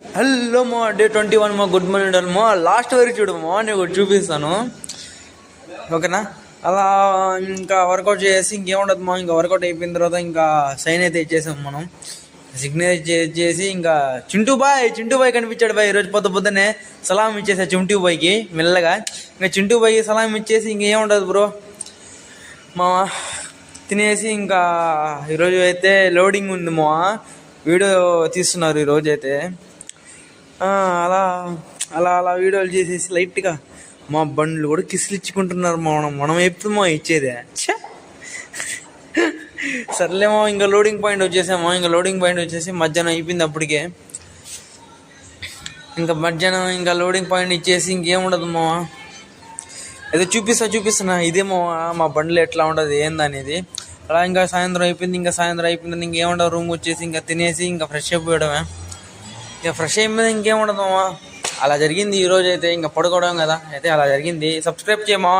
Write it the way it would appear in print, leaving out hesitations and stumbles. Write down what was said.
Hello మా day 21 మా good morning మా లాస్ట్ వరకు చూడు మా నేను ఒకటి చూపిస్తాను ఓకేనా. అలా ఇంకా వర్కౌట్ చేసి ఇంకేముండదు మా. ఇంకా వర్కౌట్ అయిపోయిన తర్వాత ఇంకా సైన్ అయితే ఇచ్చేసాం మనం. సిగ్నేచర్ చేసి ఇంకా చింటూ బాయ్ కనిపించాడు బాయ్. ఈరోజు పొద్దున్నే సలాం ఇచ్చేసా చింటూ బాయ్కి మెల్లగా. ఇంకా చింటూ బాయ్కి సలాం ఇచ్చేసి ఇంకేముండదు బ్రో మా. తినేసి ఇంకా ఈరోజు అయితే లోడింగ్ ఉంది మా. వీడియో తీస్తున్నారు ఈరోజు అయితే. అలా అలా అలా వీడియోలు చేసేసి లైట్గా మా బండ్లు కూడా కిసులు ఇచ్చుకుంటున్నారు మనం ఎప్పుడు మా ఇచ్చేదే. సర్లేమో ఇంకా లోడింగ్ పాయింట్ వచ్చేసామో. ఇంకా లోడింగ్ పాయింట్ వచ్చేసి మధ్యాహ్నం అయిపోయింది అప్పటికే. ఇంకా మధ్యాహ్నం ఇంకా లోడింగ్ పాయింట్ ఇచ్చేసి ఇంకేముండదు మా. ఏదో చూపిస్తున్నా ఇదేమో మా బండ్లు ఎట్లా ఉండదు ఏందనేది. అలా ఇంకా సాయంత్రం అయిపోయింది. ఇంకేముండదు రూమ్కి వచ్చేసి ఇంకా తినేసి ఇంకా ఫ్రెష్ అయిపోయడమే. ఇక ఫ్రెష్ అయిపోయింది ఇంకేముండదు. అలా జరిగింది ఈరోజు అయితే. ఇంకా పడుకోవడం కదా అయితే అలా జరిగింది. సబ్స్క్రైబ్ చేయమా.